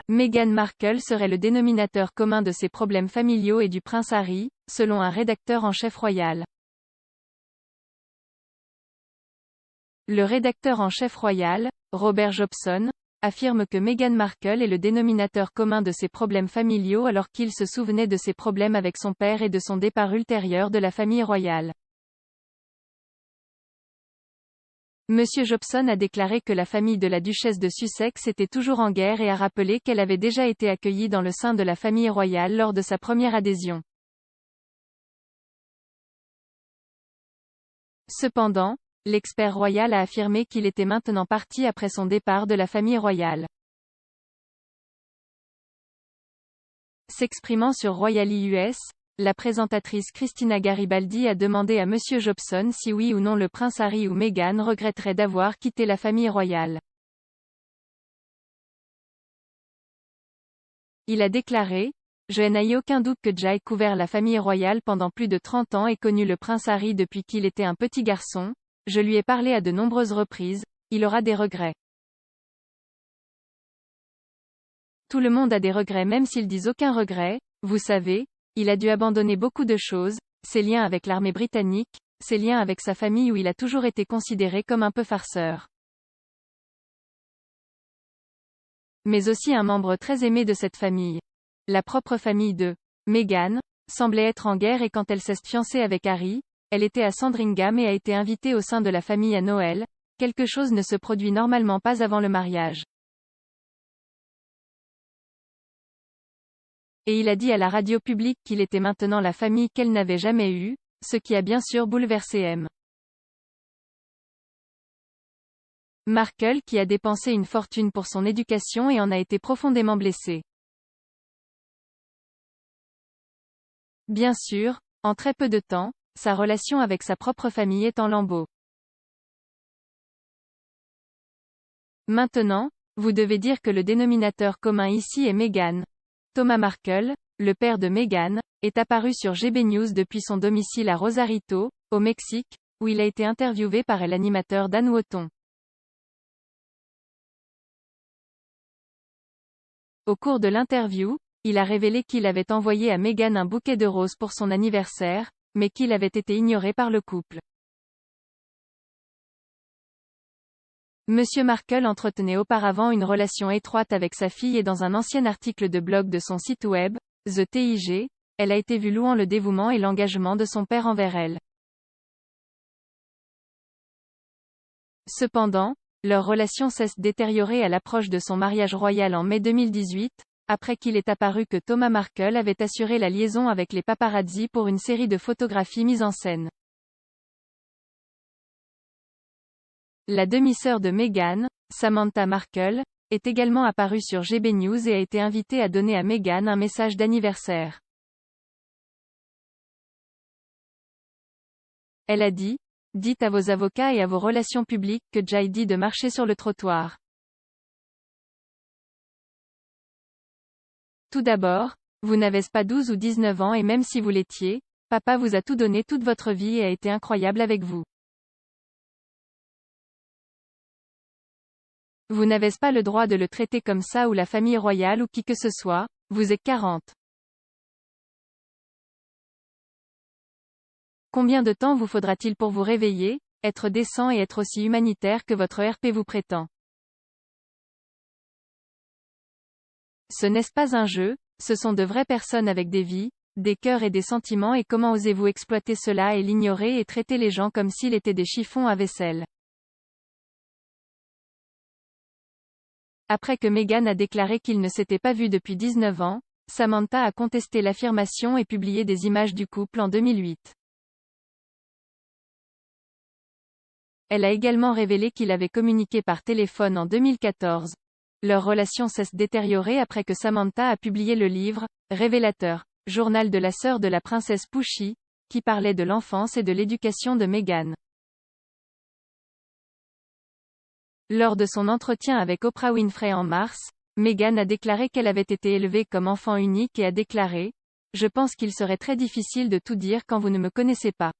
Meghan Markle serait le dénominateur commun de ses problèmes familiaux et du prince Harry, selon un rédacteur en chef royal. Le rédacteur en chef royal, Robert Jobson, affirme que Meghan Markle est le dénominateur commun de ses problèmes familiaux alors qu'il se souvenait de ses problèmes avec son père et de son départ ultérieur de la famille royale. Monsieur Jobson a déclaré que la famille de la duchesse de Sussex était toujours en guerre et a rappelé qu'elle avait déjà été accueillie dans le sein de la famille royale lors de sa première adhésion. Cependant, l'expert royal a affirmé qu'il était maintenant parti après son départ de la famille royale. S'exprimant sur Royally US, la présentatrice Christina Garibaldi a demandé à Monsieur Jobson si oui ou non le prince Harry ou Meghan regretterait d'avoir quitté la famille royale. Il a déclaré: « Je n'ai aucun doute que j'ai couvert la famille royale pendant plus de 30 ans et connu le prince Harry depuis qu'il était un petit garçon, je lui ai parlé à de nombreuses reprises, il aura des regrets. Tout le monde a des regrets même s'ils disent aucun regret, vous savez, il a dû abandonner beaucoup de choses, ses liens avec l'armée britannique, ses liens avec sa famille où il a toujours été considéré comme un peu farceur. Mais aussi un membre très aimé de cette famille. La propre famille de Meghan semblait être en guerre et quand elle s'est fiancée avec Harry, elle était à Sandringham et a été invitée au sein de la famille à Noël, quelque chose ne se produit normalement pas avant le mariage. Et il a dit à la radio publique qu'il était maintenant la famille qu'elle n'avait jamais eue, ce qui a bien sûr bouleversé M. Markle qui a dépensé une fortune pour son éducation et en a été profondément blessé. Bien sûr, en très peu de temps, sa relation avec sa propre famille est en lambeaux. Maintenant, vous devez dire que le dénominateur commun ici est Meghan. Thomas Markle, le père de Meghan, est apparu sur GB News depuis son domicile à Rosarito, au Mexique, où il a été interviewé par l'animateur Dan Wootton. Au cours de l'interview, il a révélé qu'il avait envoyé à Meghan un bouquet de roses pour son anniversaire, mais qu'il avait été ignoré par le couple. Monsieur Markle entretenait auparavant une relation étroite avec sa fille et dans un ancien article de blog de son site web, The TIG, elle a été vue louant le dévouement et l'engagement de son père envers elle. Cependant, leur relation s'est détériorée à l'approche de son mariage royal en mai 2018, après qu'il est apparu que Thomas Markle avait assuré la liaison avec les paparazzi pour une série de photographies mises en scène. La demi-sœur de Meghan, Samantha Markle, est également apparue sur GB News et a été invitée à donner à Meghan un message d'anniversaire. Elle a dit: « Dites à vos avocats et à vos relations publiques que j'ai dit de marcher sur le trottoir. Tout d'abord, vous n'avez pas 12 ou 19 ans et même si vous l'étiez, papa vous a tout donné toute votre vie et a été incroyable avec vous. Vous n'avez pas le droit de le traiter comme ça ou la famille royale ou qui que ce soit, vous êtes 40. Combien de temps vous faudra-t-il pour vous réveiller, être décent et être aussi humanitaire que votre RP vous prétend? Ce n'est pas un jeu, ce sont de vraies personnes avec des vies, des cœurs et des sentiments et comment osez-vous exploiter cela et l'ignorer et traiter les gens comme s'ils étaient des chiffons à vaisselle. Après que Meghan a déclaré qu'il ne s'était pas vu depuis 19 ans, Samantha a contesté l'affirmation et publié des images du couple en 2008. Elle a également révélé qu'il avait communiqué par téléphone en 2014. Leur relation s'est détériorée après que Samantha a publié le livre « Révélateur », journal de la sœur de la princesse Pushy, qui parlait de l'enfance et de l'éducation de Meghan. Lors de son entretien avec Oprah Winfrey en mars, Meghan a déclaré qu'elle avait été élevée comme enfant unique et a déclaré: « Je pense qu'il serait très difficile de tout dire quand vous ne me connaissez pas.